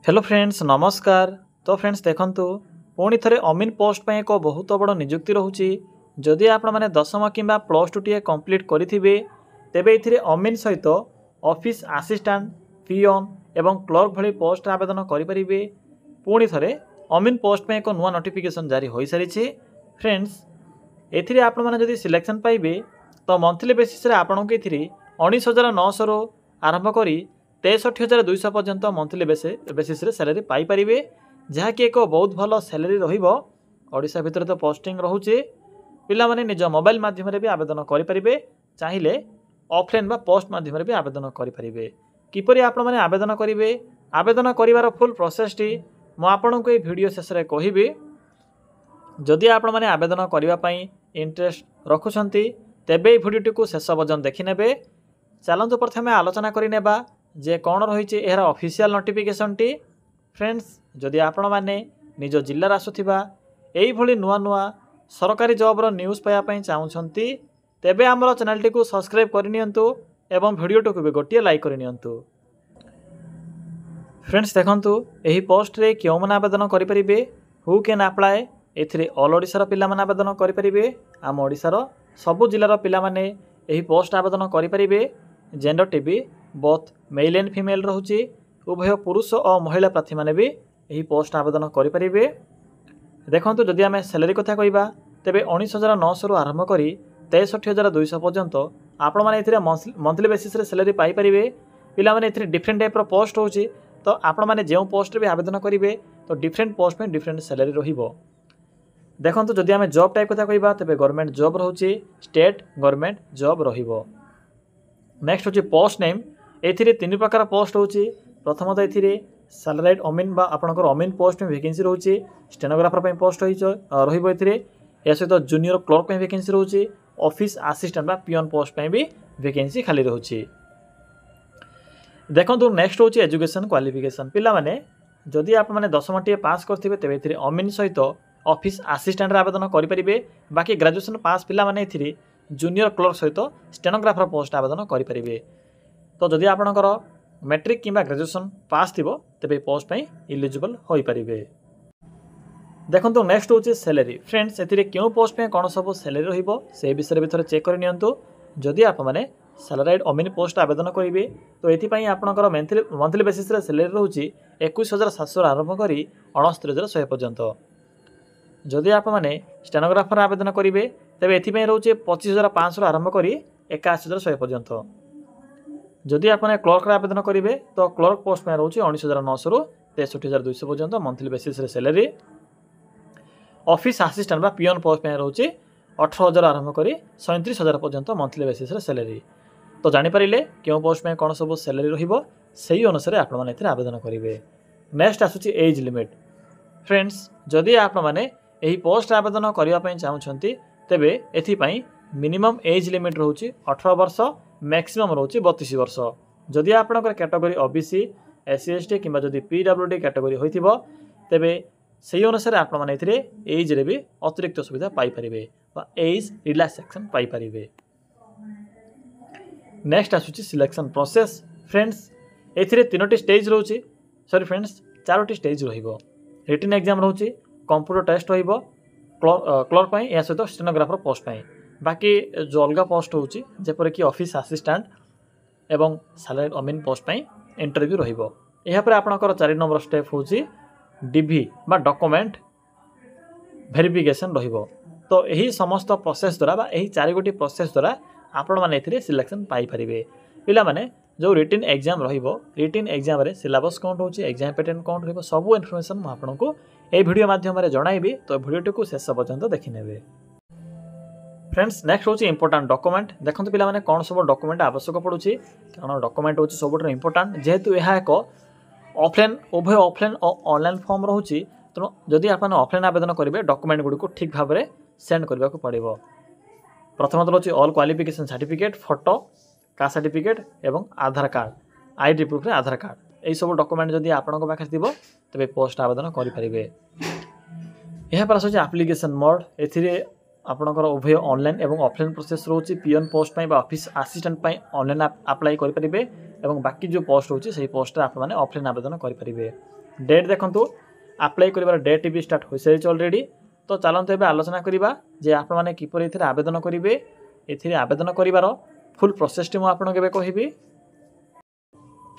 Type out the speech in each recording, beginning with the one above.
Hello friends नमस्कार। तो friends देखंतु पुणी थे अमीन पोस्ट पर एक बहुत बड़ निजुक्ति रोचे। जदि आपण मैंने दशम कि प्लस टू टी कंप्लीट करेंगे तेबे ये अमीन सहित ऑफिस असिस्टेंट पियन एवं क्लर्क भली पोस्ट आवेदन करेंगे। पुणी थे अमीन पोस्ट पर एक नुआ नोटिफिकेशन जारी हो सारी। फ्रेंड्स एथिरे आपण मैंने जदि सिलेक्शन पाइबे तो मंथली बेसिस रे आपन को एथिरे 19,900 रु आरंभ करी 63,200 पर्यंत मंथली बेसिस रे सैलरी पाई परिबे, जहाँकि एक बहुत भल सैलरी रहिबो। ओडिशा भितर तो पोस्टिंग रोचे, पिला माने निज मोबाइल माध्यम रे भी आवेदन करि परिबे, चाहिले ऑफलाइन बा पोस्ट माध्यम रे भी आवेदन करि परिबे। किपरि आपण माने आवेदन करिवे, आवेदन करिवार फुल प्रोसेस टी मो आपन को ए वीडियो शेष रे कहिबे। जदि आपण माने आवेदन करिवा पई इंटरेस्ट रखुछंती तेबे भिडियोटी को शेष पर्यंत देखि नेबे। चलंतु प्रथमे आलोचना करि नेबा जे कौन रही एहर ऑफिशियल नोटिफिकेशन टी। फ्रेंड्स जदि आपण माने निज जिल्लार आसुथिबा एई भली नुआ नुआ सरकारी जॉब रो न्यूज़ पाया पई चाहुछंती तेबे हमर चैनल टी को सब्सक्राइब करि नियंतु एवं वीडियो को भी गोटिए लाइक करि नियंतु। फ्रेंड्स देखंतु एही पोस्ट रे क्यों मन आवेदन करि परिबे, हु कैन अप्लाई। एथिरे ऑल ओडिसा रो पिला मन आवेदन करि परिबे। आम ओडिसा रो सबु जिल्लार पिला माने एही पोस्ट आवेदन करि परिबे। जेंडर टीबी बोथ मेल एंड फीमेल रोचे, उभय पुरुष और महिला प्रार्थी मैंने भी यही पोस्ट आवेदन करेंगे। देखो जदि आम सैलरी कथा कहवा तेरे 19,900 रु आरंभ करी 63,200 पर्यंत आपण मैंने मंथली बेसिस रे सैलरी पाई परिबे। पिला माने एथिरे डिफरेंट टाइप रो पोस्ट होची, तो आपण मैंने जो पोस्ट रे भी आवेदन करेंगे तो डिफरेंट पोस्ट में डिफरेंट सैलरी रहिबो। देखो जदि आम जॉब टाइप कथा कहवा तेरे गवर्नमेंट जॉब रोचे, स्टेट गवर्नमेंट जॉब रहिबो। नेक्स्ट होची पोस्ट नेम। एथिरे तीन प्रकार पोस्ट होची। प्रथमतः एथिरे सैलरीड अमीन बा आपनकर अमीन पोस्ट में वैकेंसी रोची। स्टेनोग्राफर पे पोस्ट रहिबो। एथिरे या सहित जूनियर क्लर्क पे वैकेंसी रोची। ऑफिस असिस्टेंट बा पियन पोस्ट पे भी वैकेंसी खाली रोची। देखंतु नेक्स्ट होची एजुकेशन क्वालिफिकेशन। पिला माने जदि आप माने 10वीं टी पास करथिबे तेबे एथिरे अमीन सहित ऑफिस असिस्टेंट रे आवेदन करि परिबे। बाकी ग्रेजुएशन पास पिला माने एथिरे जूनियर क्लर्क सहित स्टेनोग्राफर पोस्ट आवेदन करेंगे। तो जदि आपणकर मैट्रिक किंबा ग्रेजुएशन पास थी तेरे पोस्ट पर इलिजिबल हो पारे। देखो नेक्स्ट हूँ सैलरी। फ्रेंड्स एथिरे क्यों पोस्ट पे कौन सब सैलरी रहिबो से विषय भी थोड़े चेक कर नियंतु। जदि आप माने सैलरीड अमीन पोस्ट आवेदन करेंगे तो ये आपणकर मंथली बेसिस रे सैलरी रोचे 21,700 आरंभ करी 69,100 पर्यंत। जदि आप माने स्टेनोग्राफर आवेदन करेंगे तेरे ये रोचे 25,500 आरंभ करी 81,100 पर्यंत। जदि आप क्लर्क आवेदन करेंगे तो क्लर्क पोस्ट में रोचे 19,900 रु 63,200 पर्यंत मंथली बेसिस रे सैलरी। ऑफिस असिस्टेंट बा पियन पोस्ट में रोचे 18,000 आरंभ करी 37,000 पर्यंत मंथली बेसिस रे सैलरी। तो जानीपारे क्यों पोस्ट में कौन सब सैलरी रहिबो सेही अनुसार आप आवेदन करेंगे। नेक्स्ट आसुची एज लिमिट। फ्रेंड्स जदि आप यही पोस्ट आवेदन करने चाहते तेबे एथिपाई मिनिमम एज लिमिट रोचे 18 वर्ष, मैक्सिमम रोचे 32 वर्ष। जदि आपणकर कैटेगरी ओबीसी, एससी एसटी किंबा जदि पीडब्ल्यूडी कैटेगरी होइथिबो तेबे सेही अनुसार आपण एथिरे एज रे भी अतिरिक्त सुविधा पाई परिबे बा एज रिलैक्सेशन पाई परिबे। नेक्स्ट आसुची सिलेक्शन प्रोसेस। फ्रेंड्स एथिरे तीनोटी स्टेज रोचे, सॉरी फ्रेंड्स चारोटी स्टेज रहिबो। रिटन एग्जाम रोचे, कंप्यूटर टेस्ट रहिबो क्लर्क पई या सहित स्टेनोग्राफर पोस्ट पई। बाकी जो अलग पोस्ट होची जेपर कि ऑफिस असिस्टेंट एवं सैलरीड अमीन पोस्ट पई इंटरव्यू रहिबो। एहा पर आपनकर 4 नंबर स्टेप होची डीवी बा डॉक्यूमेंट वेरिफिकेशन रहिबो। तो यही समस्त प्रोसेस द्वारा बा यही 4 गोटी प्रोसेस द्वारा आपण माने एथिरे सिलेक्शन पाई परिबे। पिला माने जो रिटन एग्जाम रहिबो, रिटन एग्जाम रे सिलेबस कौन होची, एग्जाम पैटर्न कौन रहिबो, सब इन्फॉर्मेशन म आपनको ए वीडियो माध्यम रे जणाइबी। तो वीडियो को शेष पर्यंत देखि नेबे। फ्रेंड्स नेक्स्ट होची इंपोर्टेंट डॉक्यूमेंट। देखंतु पिला माने कौन सब डॉक्यूमेंट आवश्यक पड़ुची, कारण डॉक्यूमेंट होची सबुठ इंपोर्टेंट जेहेतु यह एक ऑफलाइन उभय ऑफलाइन और ऑनलाइन फॉर्म रोची। तो जदि आप ऑफलाइन आवेदन करेंगे डॉक्यूमेंट गुडी को ठीक भाव में सेंड करने को पड़ो। प्रथमतः रोची all qualification certificate, photo, caste certificate एवं आधार कार्ड, आईडी प्रूफ रे आधार कार्ड, यही सब डॉक्यूमेंट जदि आपन पाखे थी तेरे पोस्ट आवेदन करेंगे। यह पर आस एप्लिकेशन मोड। एथिरे आपणकर उभय ऑनलाइन एवं ऑफलाइन प्रोसेस रोची पियन पोस्ट पाई ऑफिस असिस्टेंट पाई ऑनलाइन अप्लाई करि परिबे एवं बाकी जो पोस्ट होची सही पोस्ट रे आप माने ऑफलाइन आवेदन करि परिबे। डेट देखंतु अप्लाई करिवार डेट भी स्टार्ट होई सारिछ ऑलरेडी। तो चलंतु एबे आलोचना करिबा जे आप माने किपर एथिरे आवेदन करिवे। एथिरे आवेदन करिवार फुल प्रोसेस टी मु आपन केबे कहिबी।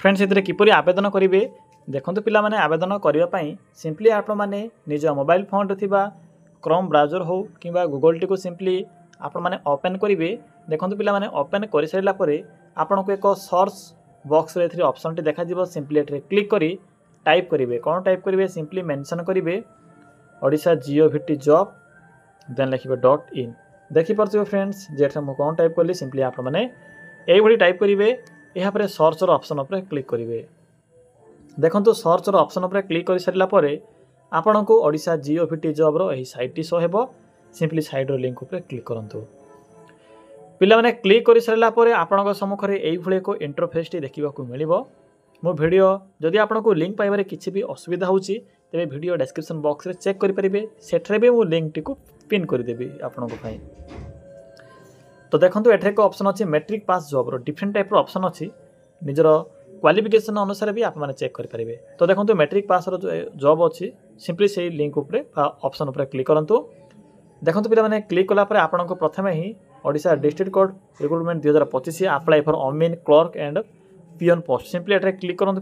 फ्रेंड्स एथिरे किपर आवेदन करिवे देखंतु पिला माने आवेदन करिवा पई सिंपली आप माने निज मोबाइल फोन रे थिबा क्रोम ब्राउजर हो किंबा गूगल टी को सिंपली आपण माने ओपन करिवे। देखंतु पिला माने ओपन करि साइला परे आपन को एक सर्च बॉक्स रे एथिरे ऑप्शन टी देखा जिवो। सिंपली एथिरे क्लिक करी टाइप करिवे। कोन टाइप करिवे सिंपली मेंशन करिवे ओडिशा जीओवीटी जॉब देन लिखिबे .in। देखि परथिबो फ्रेंड्स जेठा मु कोन टाइप करली सिंपली आप माने एई भली टाइप करिवे। एहा परे सर्च रो ऑप्शन ऊपर क्लिक करिवे। देखंतु सर्च रो ऑप्शन ऊपर क्लिक करि सारिला परे आपन को ओडिशा जीओवीटी जॉब रो एही साइट टी शो हेबो। सिंपली साइट रो लिंक ऊपर क्लिक करंतु। पिला माने क्लिक करि सारिला परे आपन को सम्मुख रे एई भली को इंटरफेस टी देखिबा को मिलिबो। मो वीडियो जदि आपन को लिंक पाइबारे किछि भी असुविधा होउची तेबे वीडियो डिस्क्रिप्शन बॉक्स रे चेक करि परिबे। सेठरे भी मो लिंक टी को पिन करि देबी आपन को पई। तो देखंतु एठरे को ऑप्शन अछि मैट्रिक पास जॉब रो डिफरेंट टाइप रो ऑप्शन अछि। निजर क्वालिफिकेशन अनुसार भी आप माने चेक करि परिबे। तो देखंतु मैट्रिक पास रो जॉब अछि सिंपली से लिंक ऊपर ऑप्शन ऊपर क्लिक करंतु। देखंतु पिला माने क्लिक कला परे आपन को प्रथमे ही Odisha district code recruitment 2025 apply for Amin clerk and peon post simply एठरे क्लिक करंतु।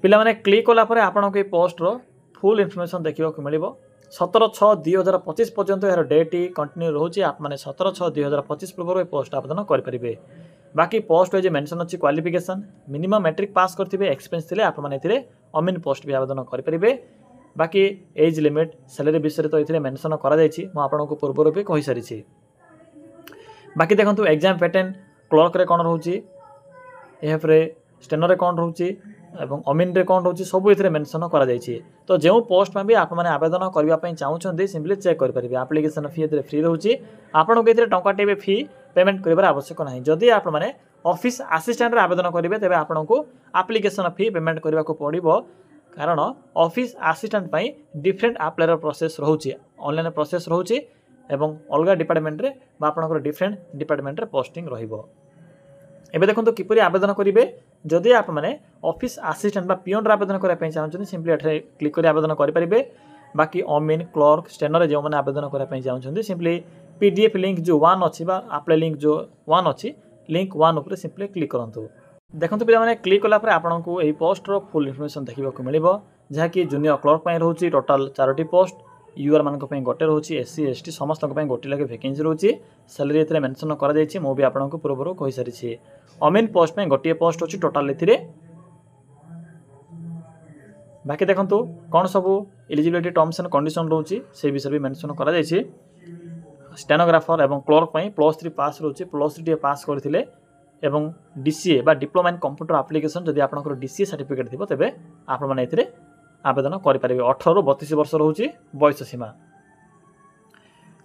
पिला माने क्लिक कला परे आपन को पोस्ट रो फुल इन्फॉर्मेशन देखिबा को मिलिबो। 17/6/2025 पर्यंत यार डेट कंटिन्यू रहउची। आप माने 17/6/2025 पूर्व पोस्ट आवेदन कर परिबे। बाकी पोस्ट जे मेंशन अछि क्वालिफिकेशन मिनिमम मैट्रिक पास करथिबे एक्सपीरियंस थिले आप माने एथिरे अमीन पोस्ट भी आवेदन कर परिबे। बाकी एज लिमिट सैलरी विषय तो एथिरे मेंशन करा जायछि। मु आपन को पूर्व भी कहि सारिछि। बाकी देखंतु एग्जाम पैटर्न क्लर्क रे कोन रहउची एफ रे स्टेनर रे कोन रहउची एवं अमीन रे कोन रहउची सब एथिरे मेंशन करा जायछि। तो जेउ पोस्ट में भी आप माने आवेदन करबा पई चाहउछन्ती सिंपली चेक कर परिबे। एप्लीकेशन फी एथिरे फ्री रहउची। आपन को एथिरे टंका टेबे फी पेमेंट करिबार आवश्यक नाही। जदि आप माने ऑफिस असिस्टेंट रे आवेदन करिवे तेबे आपन को एप्लीकेशन फी पेमेंट करबा को पड़िबो। कारण ऑफिस असिस्टेंट पई डिफरेंट अप्लाई प्रोसेस रहउची ऑनलाइन प्रोसेस रहउची एवं अलगा डिपार्टमेंट रे बा आपन को डिफरेंट डिपार्टमेंट रे पोस्टिंग रहिबो। एबे देखंतु किपरि आवेदन करिवे। जदि आप माने ऑफिस असिस्टेंट बा पियन रे आवेदन करै पई चाहउछन सिंपली एठरे क्लिक करि आवेदन करि परिबे। बाकी अमीन क्लर्क स्टेनर जे माने आवेदन करै पई चाहउछन सिंपली पीडीएफ लिंक जो 1 अछि बा अप्लाई लिंक जो 1 अछि लिंक 1 ऊपर सिंपली क्लिक करंतु। देखंतु पिला माने क्लिक कला पर आपन को एही पोस्ट रो फुल इन्फॉर्मेशन देखिबा को मिलिबो। जहा कि जूनियर क्लर्क पई रहउची टोटल 4टी पोस्ट यूआर मान को पई गोटे रहउची एससी एसटी समस्त को पई गोटे लगे वैकेंसी रहउची। सैलरी एतरे मेंशन करा जायछि। मो भी आपन को पूर्व कहि सारि छी। अमीन पोस्ट पई गोटे पोस्ट अछि टोटल एथिरे। बाकी देखंतु कोन सब एलिजिबिलिटी टर्म्स एंड कंडीशन रहउची से विषय भी मेंशन करा जायछि। स्टेनोग्राफर एवं क्लर्क पई +3 पास रहउची +3 पास करथिले एवं डीसीए बा डिप्लोमा इन कंप्यूटर एप्लीकेशन जदि आपन को डीसीए सर्टिफिकेट थिबो तबे आप माने एथिरे आवेदन करि परिबे। 18 रु 32 वर्ष रहउची बयस सीमा।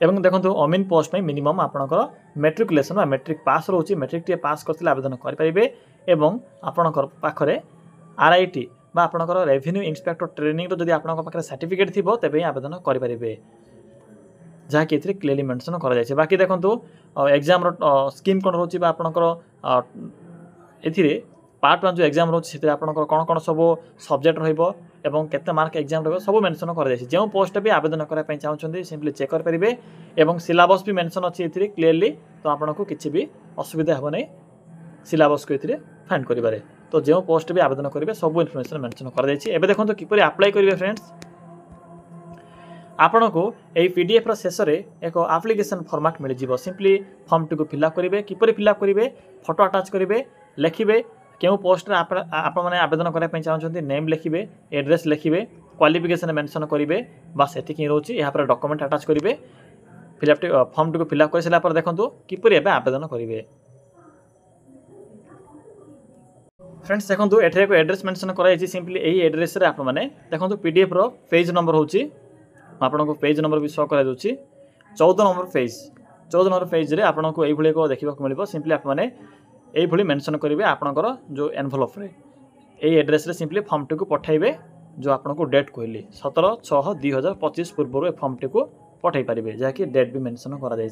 एवं देखंतु अमीन पोस्ट में मिनिमम आपनकर मैट्रिकुलेशन बा मैट्रिक पास रहउची। मैट्रिक टी पास करथिले आवेदन करि परिबे एवं आपनकर पाखरे आरआईटी बा आपनकर रेवेन्यू इंस्पेक्टर ट्रेनिंग रो जदि आपनकर पाखरे सर्टिफिकेट थिबो तबे आवेदन करि परिबे। जहा कि एथिरे क्लियरली मेंशन करा जायछि। बाकी देखंतु एग्जाम रो स्कीम कोन रहउची बा आपनकर एथिरे पार्ट 1 जो एग्जाम रहउची सेते आपनकर कोन कोन सब सब्जेक्ट रहइबो एवं केते मार्क एग्जाम रहइबो सब मेंशन करा जायछि। जेउ पोस्ट भी आवेदन करै पई चाहउछन्ती सिंपली चेक कर परिबे एवं सिलेबस भी मेंशन अछि एथिरे क्लियरली। तो आपन को किछि भी असुविधा हेबो नै सिलेबस को एथिरे फाइंड करिबारे। तो जेउ पोस्ट भी आवेदन करिवे सब इन्फॉर्मेशन मेंशन करा जायछि। एबे देखंतु किपरि अप्लाई करिवे फ्रेंड्स। आपन को एई पीडीएफ रो शेष रे एक एप्लीकेशन फॉर्मेट मिल जिवो। सिंपली फॉर्म टी को फिल अप करिवे। किपरि फिल अप करिवे फोटो अटैच करिवे लिखिबे केउ पोस्ट रे आप माने आवेदन करै पई चाहउछन्ती नेम लिखिबे एड्रेस लिखिबे क्वालिफिकेशन मेंशन करिवे बस एति कि रहउची। यहाँ पर डॉक्यूमेंट अटैच करिवे फिल अप फॉर्म टी को फिल अप कर सला पर देखंतु किपरि एबे आवेदन करिवे। फ्रेंड्स देखंतु एठरे को एड्रेस मेंशन कराई छी। सिंपली एही एड्रेस रे आप माने देखंतु पीडीएफ रो पेज नंबर होउची आपन को पेज नंबर भी शो करा दोची 14 नंबर पेज रे आपन को एही भले को देखिबा को मिलिबो। सिंपली आप माने एही भली मेंशन करिवे आपनकर जो एनवेलप रे एही एड्रेस रे सिंपली फॉर्म टी को पठाइबे जो आपको डेट कहली 17/6/2025 पूर्व ए फर्मटी को पठाई पारे जहाँकि डेट भी मेंशन कर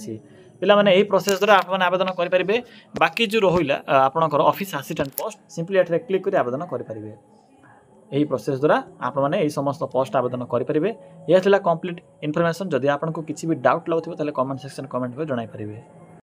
पिला माने यही प्रोसेस द्वारा आप आवेदन करेंगे। बाकी जो रहा आपंकर office assistant post simply at click कर आवेदन करेंगे। यही प्रोसेस द्वारा आपने यही समस्त पोस्ट आवेदन करेंगे। यह कंप्लीट इनफॉरमेशन। जदि आपको किसी भी डाउट लगुव कमेंट सेक्शन कमेंट कर जणाई पारे।